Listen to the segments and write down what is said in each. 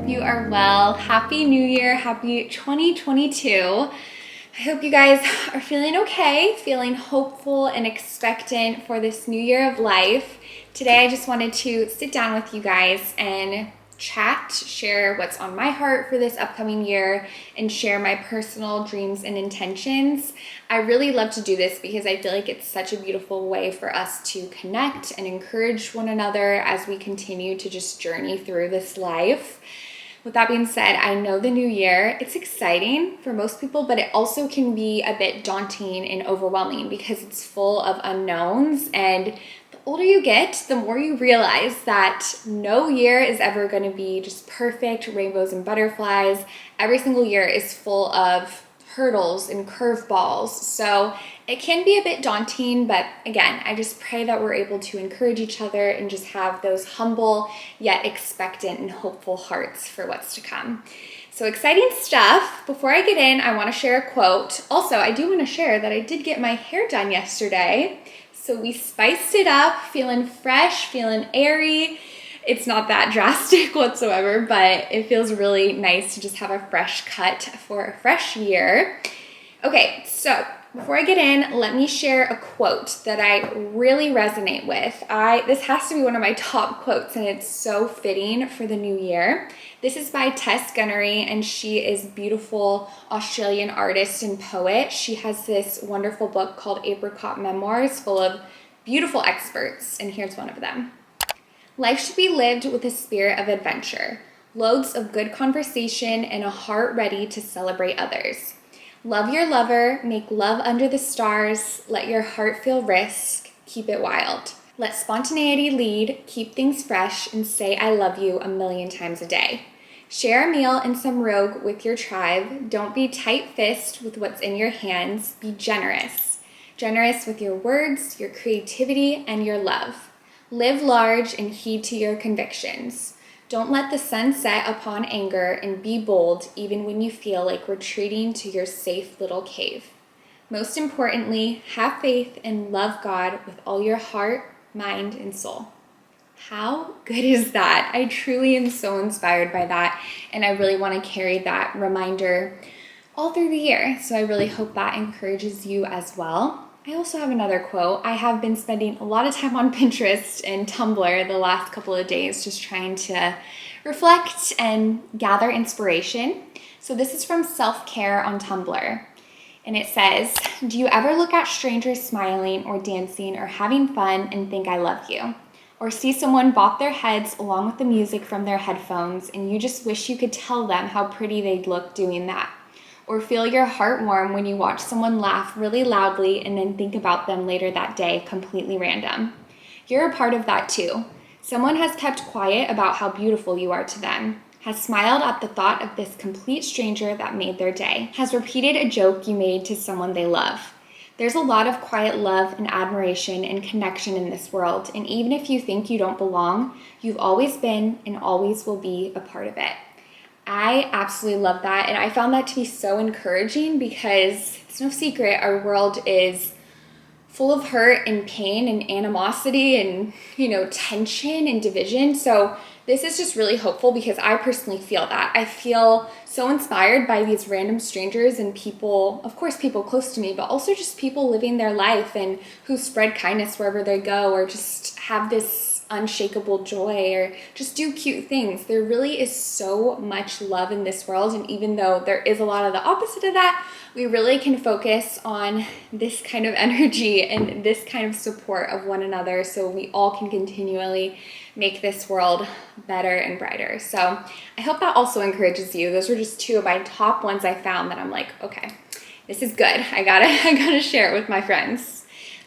hope you are well. Happy New Year, happy 2022. I hope you guys are feeling okay, feeling hopeful and expectant for this new year of life. Today, I just wanted to sit down with you guys and chat, share what's on my heart for this upcoming year, and share my personal dreams and intentions. I really love to do this because I feel like it's such a beautiful way for us to connect and encourage one another as we continue to just journey through this life. With that being said, I know the new year, it's exciting for most people, but it also can be a bit daunting and overwhelming because it's full of unknowns. And the older you get, the more you realize that no year is ever going to be just perfect, rainbows and butterflies. Every single year is full of hurdles and curveballs. So it can be a bit daunting, but again, I just pray that we're able to encourage each other and just have those humble yet expectant and hopeful hearts for what's to come. So exciting stuff. Before I get in, I want to share a quote. Also, I do want to share that I did get my hair done yesterday. So we spiced it up, feeling fresh, feeling airy. It's not that drastic whatsoever, but it feels really nice to just have a fresh cut for a fresh year. Okay, so before I get in, let me share a quote that I really resonate with. This has to be one of my top quotes, and it's so fitting for the new year. This is by Tess Gunnery, and she is a beautiful Australian artist and poet. She has this wonderful book called Apricot Memoirs full of beautiful excerpts, and here's one of them. Life should be lived with a spirit of adventure, loads of good conversation, and a heart ready to celebrate others. Love your lover, make love under the stars, let your heart feel risk, keep it wild. Let spontaneity lead, keep things fresh, and say I love you 1,000,000 times a day. Share a meal and some rogue with your tribe. Don't be tight-fisted with what's in your hands. Be generous. Generous with your words, your creativity, and your love. Live large and heed to your convictions. Don't let the sun set upon anger, and be bold even when you feel like retreating to your safe little cave. Most importantly, have faith and love God with all your heart, mind, and soul. How good is that? I truly am so inspired by that, and I really want to carry that reminder all through the year. So I really hope that encourages you as well. I also have another quote. I have been spending a lot of time on Pinterest and Tumblr the last couple of days just trying to reflect and gather inspiration. So this is from Self-Care on Tumblr. And it says, do you ever look at strangers smiling or dancing or having fun and think I love you? Or see someone bop their heads along with the music from their headphones and you just wish you could tell them how pretty they'd look doing that? Or feel your heart warm when you watch someone laugh really loudly and then think about them later that day, completely random. You're a part of that too. Someone has kept quiet about how beautiful you are to them, has smiled at the thought of this complete stranger that made their day, has repeated a joke you made to someone they love. There's a lot of quiet love and admiration and connection in this world, and even if you think you don't belong, you've always been and always will be a part of it. I absolutely love that, and I found that to be so encouraging because it's no secret our world is full of hurt and pain and animosity and, tension and division. So this is just really hopeful because I personally feel that. I feel so inspired by these random strangers and people, of course, people close to me, but also just people living their life and who spread kindness wherever they go or just have this unshakable joy or just do cute things. There really is so much love in this world, and even though there is a lot of the opposite of that, we really can focus on this kind of energy and this kind of support of one another so we all can continually make this world better and brighter. So I hope that also encourages you. Those were just two of my top ones I found that I'm like, okay, this is good. I gotta share it with my friends.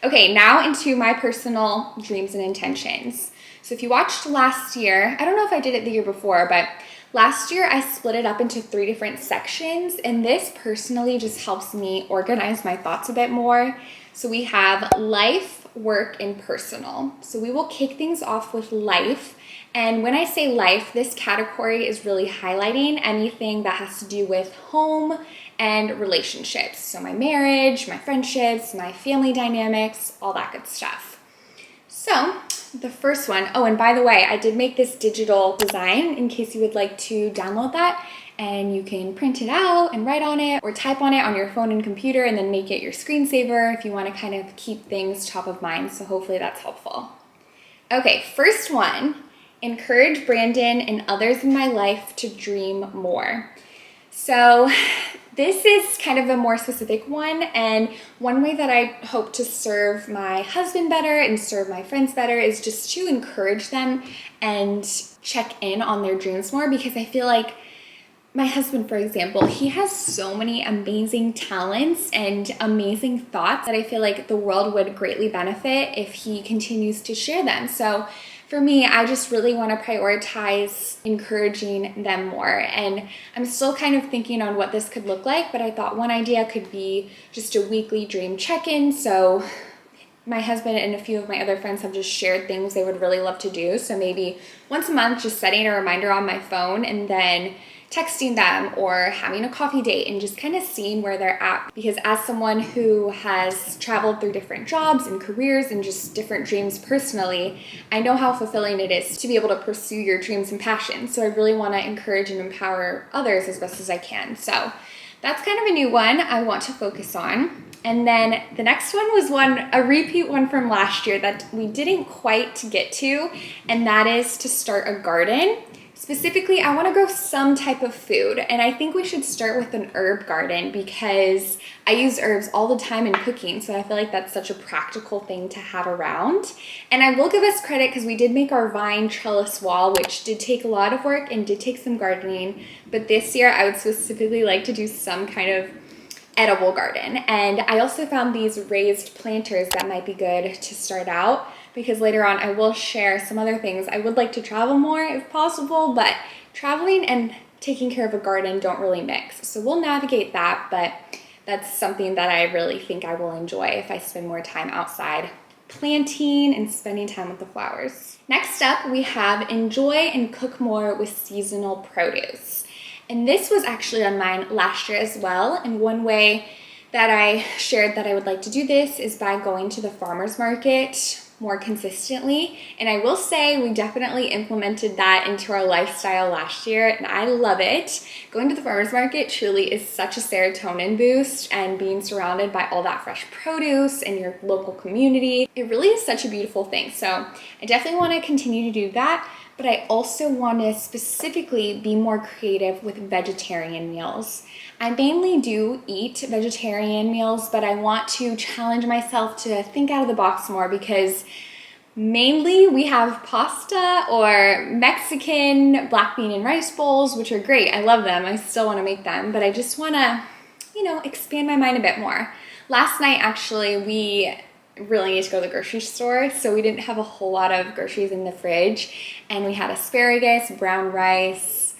Okay, now into my personal dreams and intentions. So if you watched last year, I don't know if I did it the year before, but last year I split it up into 3 different sections, and this personally just helps me organize my thoughts a bit more. So we have life, work, and personal. So we will kick things off with life. And when I say life, this category is really highlighting anything that has to do with home and relationships. So my marriage, my friendships, my family dynamics, all that good stuff. So the first one, oh, and by the way, I did make this digital design in case you would like to download that, and you can print it out and write on it or type on it on your phone and computer and then make it your screensaver if you want to kind of keep things top of mind. So hopefully that's helpful. Okay, first one, encourage Brandon and others in my life to dream more. So this is kind of a more specific one, and one way that I hope to serve my husband better and serve my friends better is just to encourage them and check in on their dreams more, because I feel like my husband, for example, he has so many amazing talents and amazing thoughts that I feel like the world would greatly benefit if he continues to share them. So for me, I just really want to prioritize encouraging them more. And I'm still kind of thinking on what this could look like, but I thought one idea could be just a weekly dream check-in. So my husband and a few of my other friends have just shared things they would really love to do. So maybe once a month, just setting a reminder on my phone and then texting them or having a coffee date and just kind of seeing where they're at. Because as someone who has traveled through different jobs and careers and just different dreams personally, I know how fulfilling it is to be able to pursue your dreams and passions. So I really want to encourage and empower others as best as I can. So that's kind of a new one I want to focus on. And then the next one was a repeat one from last year that we didn't quite get to, and that is to start a garden. Specifically, I want to grow some type of food, and I think we should start with an herb garden because I use herbs all the time in cooking, so I feel like that's such a practical thing to have around. And I will give us credit because we did make our vine trellis wall, which did take a lot of work and did take some gardening, but this year I would specifically like to do some kind of edible garden. And I also found these raised planters that might be good to start out, because later on I will share some other things. I would like to travel more if possible, but traveling and taking care of a garden don't really mix. So we'll navigate that, but that's something that I really think I will enjoy if I spend more time outside planting and spending time with the flowers. Next up, we have enjoy and cook more with seasonal produce. And this was actually on mine last year as well. And one way that I shared that I would like to do this is by going to the farmer's market more consistently. And I will say we definitely implemented that into our lifestyle last year, and I love it. Going to the farmer's market truly is such a serotonin boost, and being surrounded by all that fresh produce and your local community, it really is such a beautiful thing. So I definitely want to continue to do that, but I also want to specifically be more creative with vegetarian meals. I mainly do eat vegetarian meals, but I want to challenge myself to think out of the box more, because mainly we have pasta or Mexican black bean and rice bowls, which are great. I love them. I still want to make them, but I just want to, expand my mind a bit more. Last night, actually, we really need to go to the grocery store, so we didn't have a whole lot of groceries in the fridge, and we had asparagus, brown rice,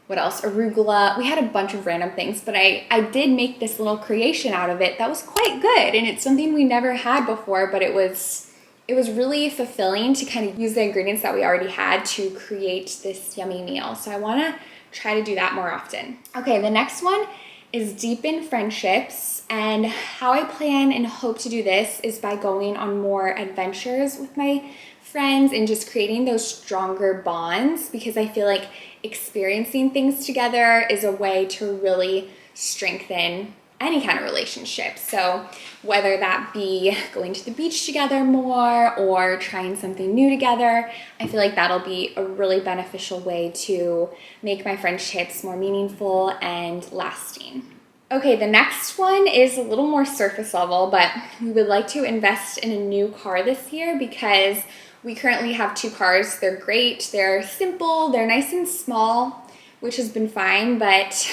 what else, arugula. We had a bunch of random things, but I did make this little creation out of it that was quite good, and it's something we never had before, but it was really fulfilling to kind of use the ingredients that we already had to create this yummy meal. So I want to try to do that more often. Okay, the next one is deepen friendships, and how I plan and hope to do this is by going on more adventures with my friends and just creating those stronger bonds, because I feel like experiencing things together is a way to really strengthen any kind of relationship. So whether that be going to the beach together more or trying something new together, I feel like that'll be a really beneficial way to make my friendships more meaningful and lasting. Okay, the next one is a little more surface level, but we would like to invest in a new car this year because we currently have 2 cars. They're great, they're simple, they're nice and small, which has been fine, but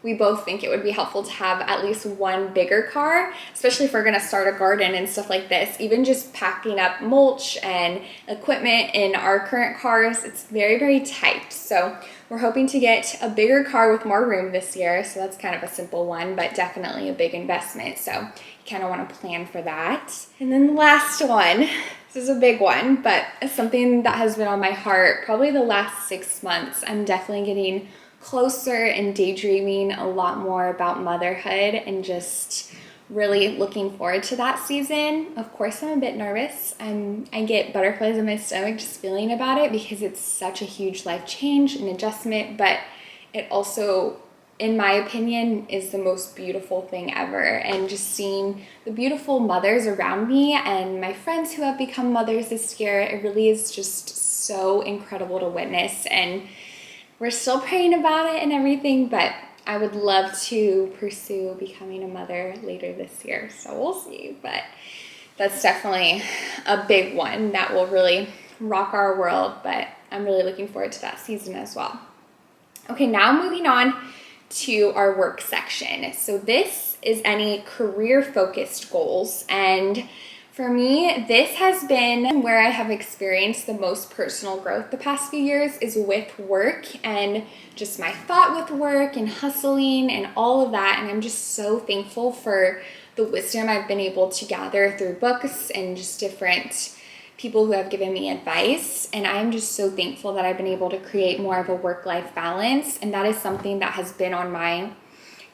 we both think it would be helpful to have at least one bigger car, especially if we're gonna start a garden and stuff like this. Even just packing up mulch and equipment in our current cars, it's very, very tight. So we're hoping to get a bigger car with more room this year. So that's kind of a simple one, but definitely a big investment. So you kind of want to plan for that. And then the last one, this is a big one, but it's something that has been on my heart probably the last 6 months. I'm definitely getting closer and daydreaming a lot more about motherhood and just really looking forward to that season. Of course, I'm a bit nervous. I get butterflies in my stomach just feeling about it because it's such a huge life change and adjustment, but it also, in my opinion, is the most beautiful thing ever. And just seeing the beautiful mothers around me and my friends who have become mothers this year, it really is just so incredible to witness. And we're still praying about it and everything, but I would love to pursue becoming a mother later this year, so we'll see. But that's definitely a big one that will really rock our world, but I'm really looking forward to that season as well. Okay, now moving on to our work section. So this is any career-focused goals, and for me, this has been where I have experienced the most personal growth the past few years, is with work and just my thought with work and hustling and all of that. And I'm just so thankful for the wisdom I've been able to gather through books and just different people who have given me advice. And I'm just so thankful that I've been able to create more of a work-life balance. And that is something that has been on my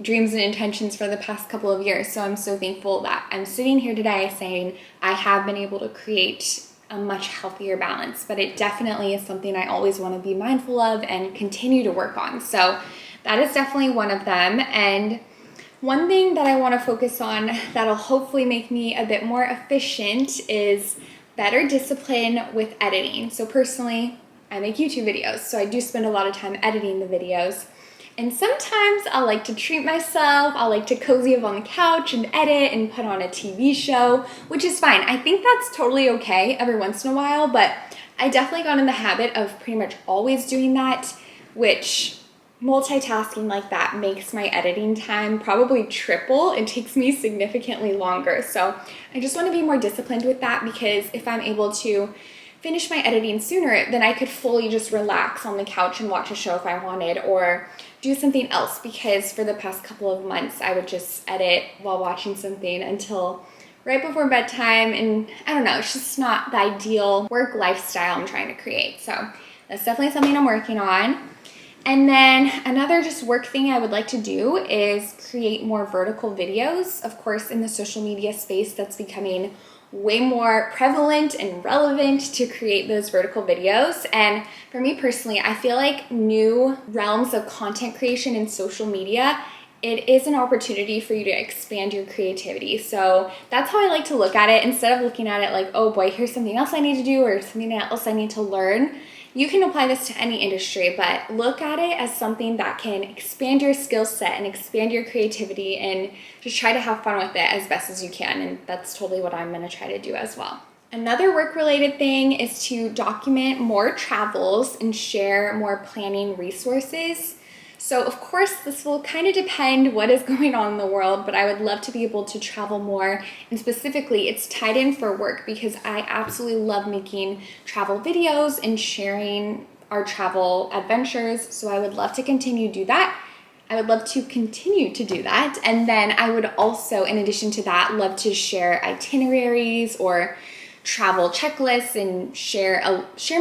dreams and intentions for the past couple of years. So I'm so thankful that I'm sitting here today saying I have been able to create a much healthier balance, but it definitely is something I always want to be mindful of and continue to work on. So that is definitely one of them. And one thing that I want to focus on that'll hopefully make me a bit more efficient is better discipline with editing. So personally, I make YouTube videos, so I do spend a lot of time editing the videos. And sometimes I like to treat myself. I like to cozy up on the couch and edit and put on a TV show, which is fine. I think that's totally okay every once in a while, but I definitely got in the habit of pretty much always doing that, which multitasking like that makes my editing time probably triple. It takes me significantly longer. So I just want to be more disciplined with that, because if I'm able to finish my editing sooner, then I could fully just relax on the couch and watch a show if I wanted, or do something else, because for the past couple of months I would just edit while watching something until right before bedtime, and I don't know, it's just not the ideal work lifestyle I'm trying to create. So that's definitely something I'm working on. And then another just work thing I would like to do is create more vertical videos. Of course, in the social media space, that's becoming way more prevalent and relevant to create those vertical videos. And for me personally, I feel like new realms of content creation in social media, it is an opportunity for you to expand your creativity. So that's how I like to look at it. Instead of looking at it like, oh boy, here's something else I need to do or something else I need to learn. You can apply this to any industry, but look at it as something that can expand your skill set and expand your creativity, and just try to have fun with it as best as you can. And that's totally what I'm gonna try to do as well. Another work-related thing is to document more travels and share more planning resources. So of course, this will kind of depend what is going on in the world, but I would love to be able to travel more. And specifically, it's tied in for work because I absolutely love making travel videos and sharing our travel adventures. So I would love to continue to do that. And then I would also, in addition to that, love to share itineraries or travel checklists and share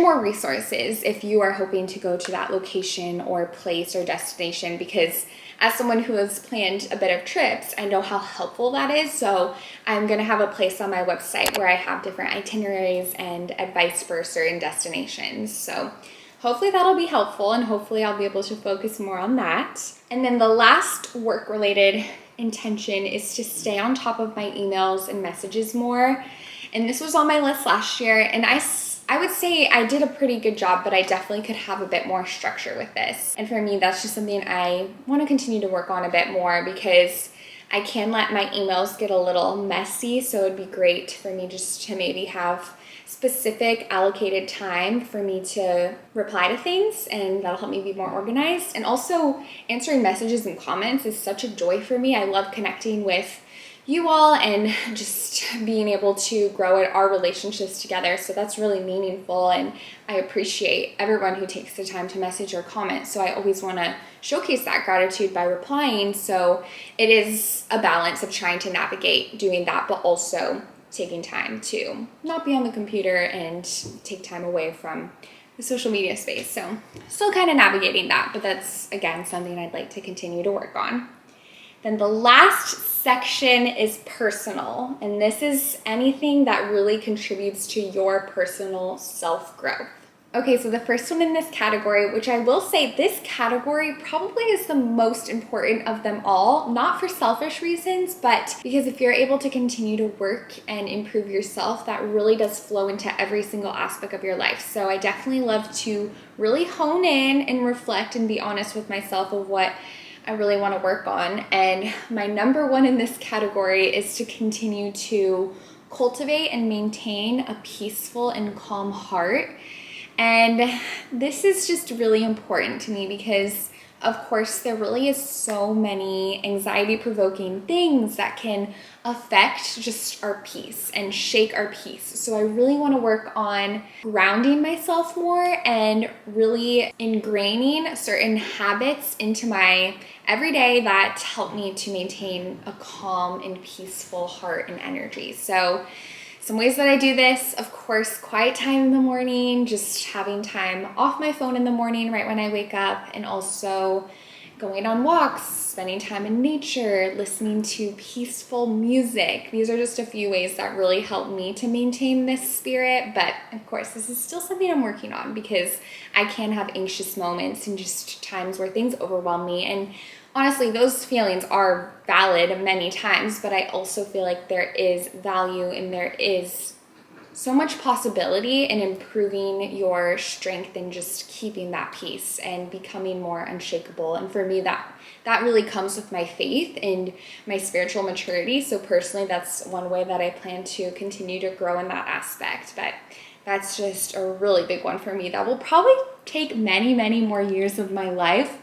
more resources if you are hoping to go to that location or place or destination, because as someone who has planned a bit of trips, I know how helpful that is. So I'm going to have a place on my website where I have different itineraries and advice for certain destinations. So hopefully that'll be helpful, and hopefully I'll be able to focus more on that. And then the last work-related intention is to stay on top of my emails and messages more. And this was on my list last year, and I would say I did a pretty good job, but I definitely could have a bit more structure with this. And for me, that's just something I want to continue to work on a bit more, because I can let my emails get a little messy. So it'd be great for me just to maybe have specific allocated time for me to reply to things, and that'll help me be more organized. And also, answering messages and comments is such a joy for me. I love connecting with you all and just being able to grow our relationships together. So that's really meaningful, and I appreciate everyone who takes the time to message or comment. So I always want to showcase that gratitude by replying. So it is a balance of trying to navigate doing that, but also taking time to not be on the computer and take time away from the social media space. So still kind of navigating that, but that's again something I'd like to continue to work on. Then the last section is personal, and this is anything that really contributes to your personal self-growth. Okay, so the first one in this category, which I will say this category probably is the most important of them all, not for selfish reasons, but because if you're able to continue to work and improve yourself, that really does flow into every single aspect of your life. So I definitely love to really hone in and reflect and be honest with myself of what I really want to work on. And my number one in this category is to continue to cultivate and maintain a peaceful and calm heart. And this is just really important to me because, of course, there really is so many anxiety-provoking things that can affect just our peace and shake our peace. So I really want to work on grounding myself more and really ingraining certain habits into my everyday that help me to maintain a calm and peaceful heart and energy. So some ways that I do this, of course, quiet time in the morning, just having time off my phone in the morning right when I wake up, and also going on walks, spending time in nature, listening to peaceful music. These are just a few ways that really help me to maintain this spirit. But of course, this is still something I'm working on because I can have anxious moments and just times where things overwhelm me. And honestly, those feelings are valid many times, but I also feel like there is value and there is so much possibility in improving your strength and just keeping that peace and becoming more unshakable. And for me, that really comes with my faith and my spiritual maturity. So personally, that's one way that I plan to continue to grow in that aspect. But that's just a really big one for me that will probably take many, many more years of my life,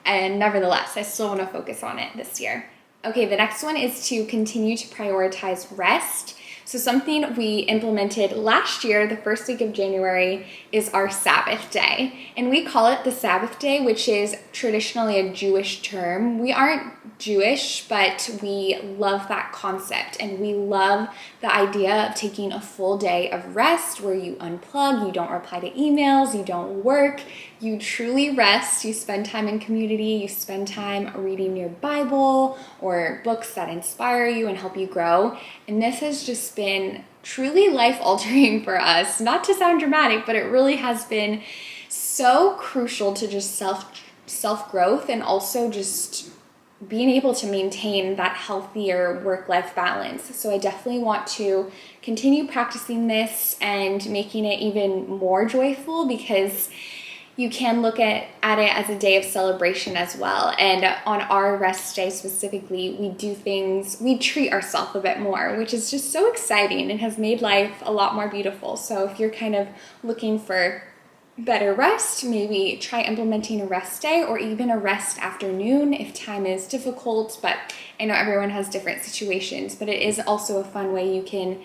and nevertheless, I still want to focus on it this year. Okay, the next one is to continue to prioritize rest. So something we implemented last year, the first week of January, is our Sabbath day. And we call it the Sabbath day, which is traditionally a Jewish term. We aren't Jewish, but we love that concept. And we love the idea of taking a full day of rest where you unplug, you don't reply to emails, you don't work, you truly rest, you spend time in community, you spend time reading your Bible or books that inspire you and help you grow. And this has just been truly life-altering for us. Not to sound dramatic, but it really has been so crucial to just self-growth and also just being able to maintain that healthier work-life balance. So I definitely want to continue practicing this and making it even more joyful because you can look at it as a day of celebration as well. And on our rest day specifically, we treat ourselves a bit more, which is just so exciting and has made life a lot more beautiful. So if you're kind of looking for better rest, maybe try implementing a rest day or even a rest afternoon if time is difficult. But I know everyone has different situations, but it is also a fun way you can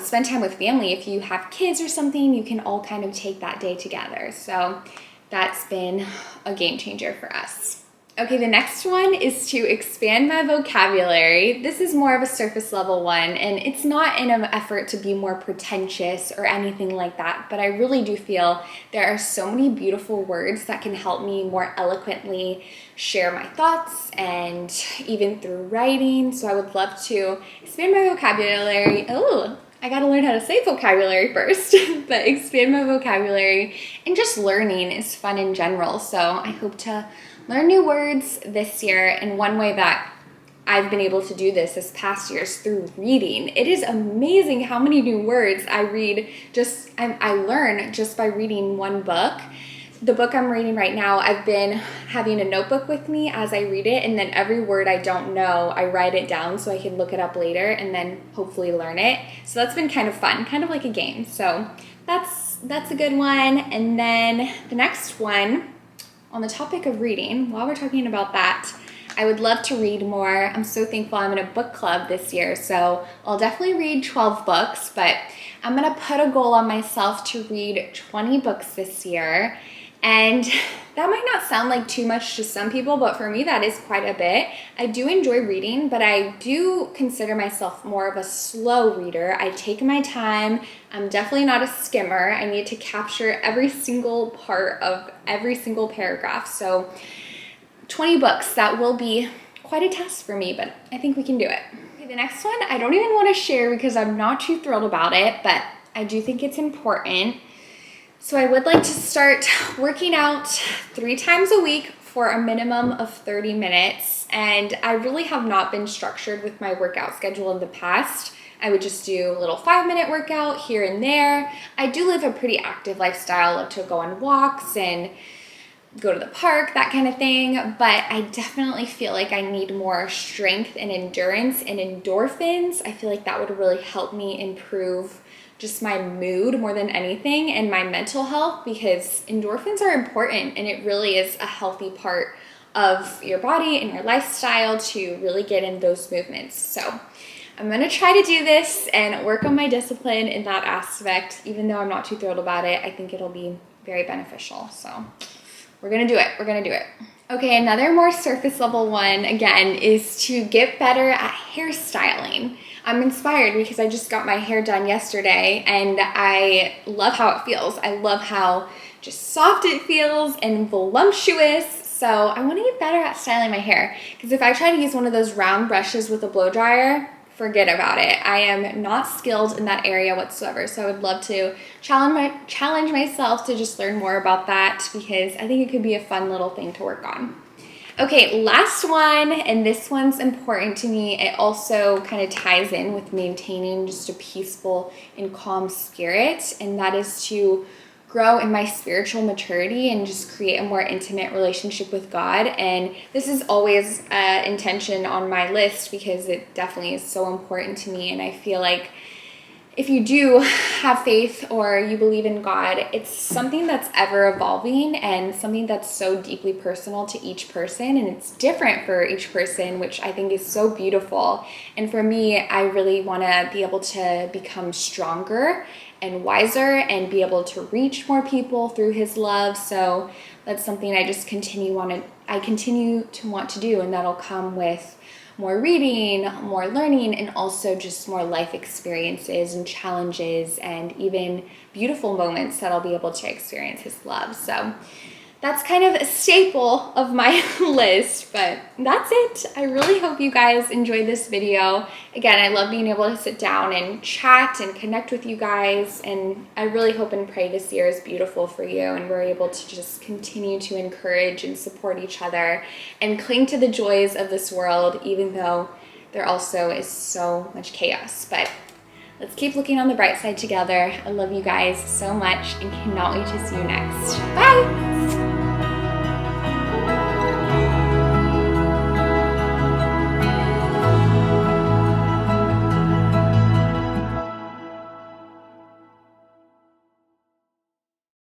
spend time with family. If you have kids or something, you can all kind of take that day together. So that's been a game changer for us. Okay, the next one is to expand my vocabulary. This is more of a surface level one, and it's not in an effort to be more pretentious or anything like that, but I really do feel there are so many beautiful words that can help me more eloquently share my thoughts and even through writing. So I would love to expand my vocabulary. Oh, I gotta learn how to say vocabulary first, but expand my vocabulary, and just learning is fun in general. So I hope to learn new words this year, and one way that I've been able to do this past year is through reading. It is amazing how many new words I learn just by reading one book. The book I'm reading right now, I've been having a notebook with me as I read it, and then every word I don't know, I write it down so I can look it up later and then hopefully learn it. So that's been kind of fun, kind of like a game. So that's a good one. And then the next one, on the topic of reading, while we're talking about that, I would love to read more. I'm so thankful I'm in a book club this year, so I'll definitely read 12 books, but I'm gonna put a goal on myself to read 20 books this year. And that might not sound like too much to some people, but for me that is quite a bit. I do enjoy reading, but I do consider myself more of a slow reader. I take my time. I'm definitely not a skimmer. I need to capture every single part of every single paragraph. So 20 books, that will be quite a task for me, but I think we can do it. Okay, the next one, I don't even want to share because I'm not too thrilled about it, but I do think it's important. So I would like to start working out 3 times a week for a minimum of 30 minutes. And I really have not been structured with my workout schedule in the past. I would just do a little 5-minute workout here and there. I do live a pretty active lifestyle, love to go on walks and go to the park, that kind of thing. But I definitely feel like I need more strength and endurance and endorphins. I feel like that would really help me improve just my mood more than anything and my mental health, because endorphins are important and it really is a healthy part of your body and your lifestyle to really get in those movements. So I'm gonna try to do this and work on my discipline in that aspect. Even though I'm not too thrilled about it, I think it'll be very beneficial. So we're gonna do it, we're gonna do it. Okay, another more surface level one, again, is to get better at hairstyling. I'm inspired because I just got my hair done yesterday and I love how it feels. I love how just soft it feels and voluptuous. So I want to get better at styling my hair, because if I try to use one of those round brushes with a blow dryer, forget about it. I am not skilled in that area whatsoever. So I would love to challenge myself to just learn more about that, because I think it could be a fun little thing to work on. Okay, last one, and this one's important to me. It also kind of ties in with maintaining just a peaceful and calm spirit, and that is to grow in my spiritual maturity and just create a more intimate relationship with God. And this is always intention on my list because it definitely is so important to me. And I feel like if you do have faith or you believe in God, it's something that's ever evolving and something that's so deeply personal to each person, and it's different for each person, which I think is so beautiful. And for me, I really want to be able to become stronger and wiser and be able to reach more people through His love. So that's something I just continue to want to do, and that'll come with more reading, more learning, and also just more life experiences and challenges and even beautiful moments that I'll be able to experience His love. So that's kind of a staple of my list, but that's it. I really hope you guys enjoyed this video. Again, I love being able to sit down and chat and connect with you guys, and I really hope and pray this year is beautiful for you and we're able to just continue to encourage and support each other and cling to the joys of this world, even though there also is so much chaos. But let's keep looking on the bright side together. I love you guys so much and cannot wait to see you next. Bye!